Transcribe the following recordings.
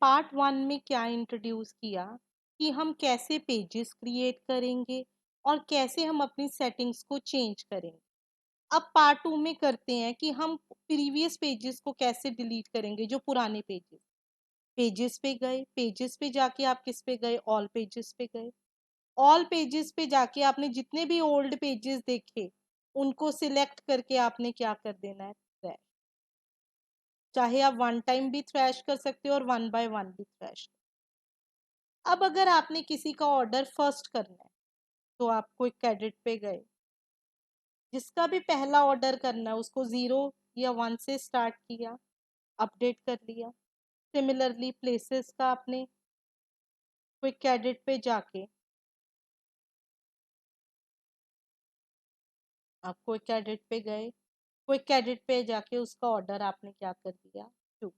Part 1 में क्या introduce किया कि हम कैसे पेजेस क्रिएट करेंगे और कैसे हम अपनी सेटिंग्स को चेंज करेंगे। अब पार्ट 2 में करते हैं कि हम प्रीवियस पेजेस को कैसे डिलीट करेंगे, जो पुराने पेजेस। पेजेस पे गए, पेजेस पे जाके आप किस पे गए, ऑल पेजेस पे गए। ऑल पेजेस पे जाके आपने जितने भी ओल्ड पेजेस देखे उनको सिलेक्ट करके आपने क्या कर देना है, थ्रैश। चाहे आप वन टाइम भी थ्रैश कर सकते हो और वन बाय वन भी थ्रैश। अब अगर आपने किसी का ऑर्डर फर्स्ट करना है तो आप क्विक एडिट पे गए, जिसका भी पहला ऑर्डर करना है उसको 0 या 1 से स्टार्ट किया, अपडेट कर लिया। सिमिलरली प्लेसेस का आपने क्विक एडिट पे जाके आप क्विक एडिट पे गए, क्विक एडिट पे जाके उसका ऑर्डर आपने क्या कर दिया, 2।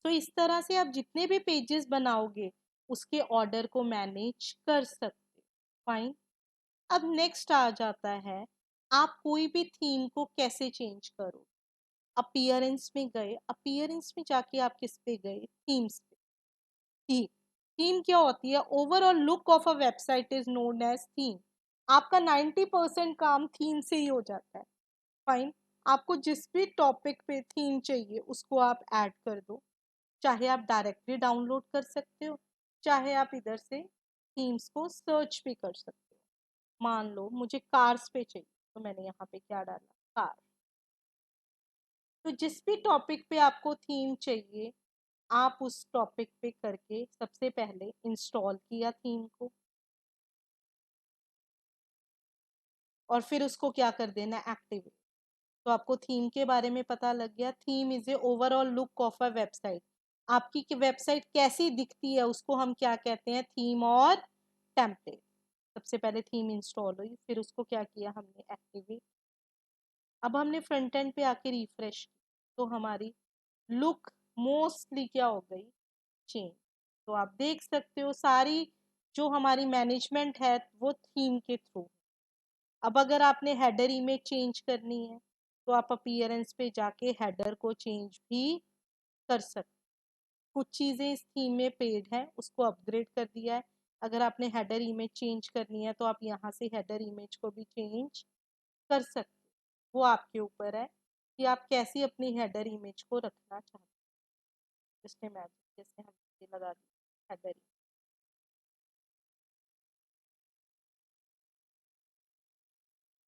तो इस तरह से आप जितने भी पेजेस बनाओगे उसके ऑर्डर को मैनेज कर सकते। फाइन। अब नेक्स्ट आ जाता है, आप कोई भी थीम को कैसे चेंज करो। अपीयरेंस में गए, अपीयरेंस में जाके आप किस पे गए, थीम्स पे। थीम, थीम क्या होती है, overall look of a website is known as theme. आपका 90% काम थीम से ही हो जाता है। फाइन। आपको जिस भी टॉपिक पे थीम चाहिए उसको आप ऐड कर दो। चाहे आप डायरेक्टली डाउनलोड कर सकते हो, चाहे आप इधर से थीम्स को सर्च भी कर सकते हो। मान लो मुझे कार्स पे चाहिए तो मैंने यहाँ पे क्या डाला, कार। तो जिस भी टॉपिक पे आपको थीम चाहिए आप उस टॉपिक पे करके सबसे पहले इंस्टॉल किया थीम को, और फिर उसको क्या कर देना, एक्टिवेट। तो आपको थीम के बारे में पता लग गया। Theme is a overall look of a website. आपकी वेबसाइट कैसी दिखती है उसको हम क्या कहते हैं, थीम और टेम्पलेट। सबसे पहले थीम इंस्टॉल हुई, फिर उसको क्या किया हमने, एक्टिवेट। अब हमने फ्रंट एंड पे आके रिफ्रेश की तो हमारी लुक मोस्टली क्या हो गई, चेंज। तो आप देख सकते हो सारी जो हमारी मैनेजमेंट है वो थीम के थ्रू। अब अगर आपने हेडर इमेज चेंज करनी है तो आप अपीयरेंस पे जाके हेडर को चेंज भी कर सकते। कुछ चीज़ें इस थीम में पेड है, उसको अपग्रेड कर दिया है। अगर आपने हेडर इमेज चेंज करनी है तो आप यहाँ से हेडर इमेज को भी चेंज कर सकते। वो आपके ऊपर है कि आप कैसी अपनी हेडर इमेज को रखना चाहते हैं। जस्ट इमेजिन जैसे हम ये लगा दी हेडर,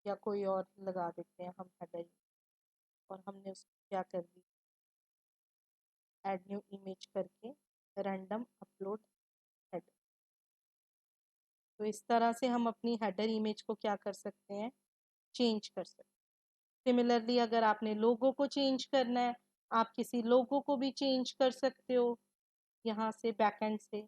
या कोई और लगा देते हैं हम हेडर, और हमने उसको क्या कर दी, ऐड न्यू इमेज करके रैंडम अपलोड हेडर। तो इस तरह से हम अपनी हेडर इमेज को क्या कर सकते हैं, चेंज कर सकते हैं। सिमिलरली अगर आपने लोगो को चेंज करना है आप किसी लोगो को भी चेंज कर सकते हो। यहाँ से बैकएंड से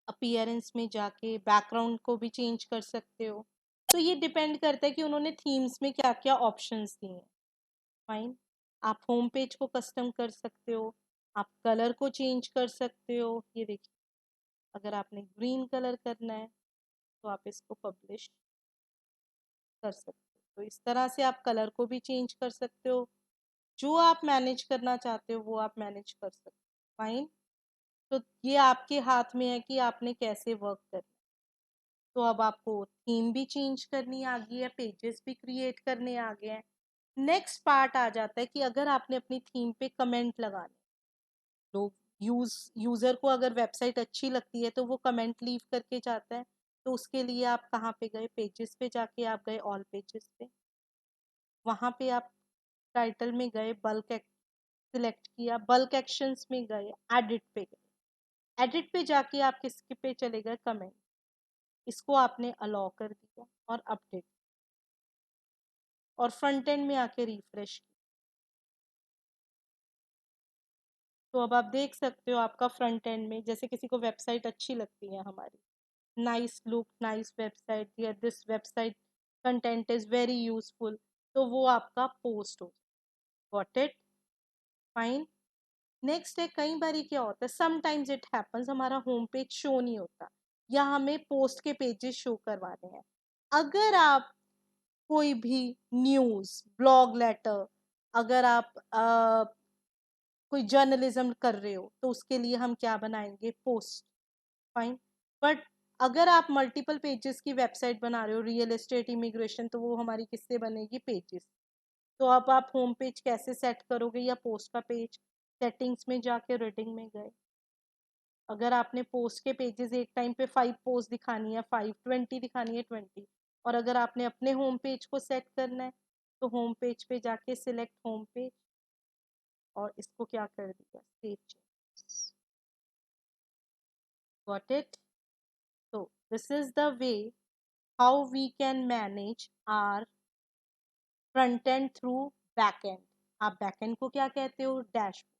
अपीयरेंस में जाके बैकग्राउंड को भी चेंज कर सकते हो। तो ये डिपेंड करता है कि उन्होंने थीम्स में क्या क्या ऑप्शंस दिए हैं। फाइन। आप होम पेज को कस्टम कर सकते हो, आप कलर को चेंज कर सकते हो। ये देखिए, अगर आपने ग्रीन कलर करना है तो आप इसको पब्लिश कर सकते हो। तो इस तरह से आप कलर को भी चेंज कर सकते हो। जो आप मैनेज करना चाहते हो वो आप मैनेज कर सकते हो। फाइन। तो ये आपके हाथ में है कि आपने कैसे वर्क करना है। तो अब आपको थीम भी चेंज करनी आ गई है, पेजेस भी क्रिएट करने आ गए हैं। नेक्स्ट पार्ट आ जाता है कि अगर आपने अपनी थीम पे कमेंट लगाने, लोग यूजर को अगर वेबसाइट अच्छी लगती है तो वो कमेंट लीव करके जाता है। तो उसके लिए आप कहाँ पे गए, पेजेस पे जाके आप गए ऑल पेजेस पे। वहाँ पे आप टाइटल में गए, बल्क सिलेक्ट किया, बल्क एक्शंस में गए, एडिट पे गए। एडिट पे जाके आप किसके पे चले गए, कमेंट। इसको आपने अलाउ कर दिया और अपडेट, और फ्रंट एंड में आके रिफ्रेश किया। तो अब आप देख सकते हो आपका फ्रंट एंड में, जैसे किसी को वेबसाइट अच्छी लगती है हमारी, नाइस लुक, नाइस वेबसाइट, या this website content is very useful, तो वो आपका पोस्ट हो। Got it. फाइन। नेक्स्ट है, कई बार क्या होता है, समटाइम्स इट हैपन्स हमारा होम पेज शो नहीं होता या हमें पोस्ट के पेजेस शो करवाने हैं। अगर आप कोई भी न्यूज़, ब्लॉग लेटर, अगर आप कोई जर्नलिज्म कर रहे हो तो उसके लिए हम क्या बनाएंगे, पोस्ट। फाइन। बट अगर आप मल्टीपल पेजेस की वेबसाइट बना रहे हो, रियल एस्टेट, इमिग्रेशन, तो वो हमारी किससे बनेगी, पेजेस। तो अब आप होम पेज कैसे सेट करोगे या पोस्ट का पेज, सेटिंग्स में जाके रीडिंग में गए। अगर आपने पोस्ट के पेजेस एक टाइम पे 5 पोस्ट दिखानी है, 5, 20 दिखानी है, 20। और अगर आपने अपने होम पेज को सेट करना है तो होम पेज पे जाके सिलेक्ट होम पेज और इसको क्या कर दिया, save changes. Got it. So this is the way how we can manage our front end through back end। आप back end को क्या कहते हो, डैशबोर्ड।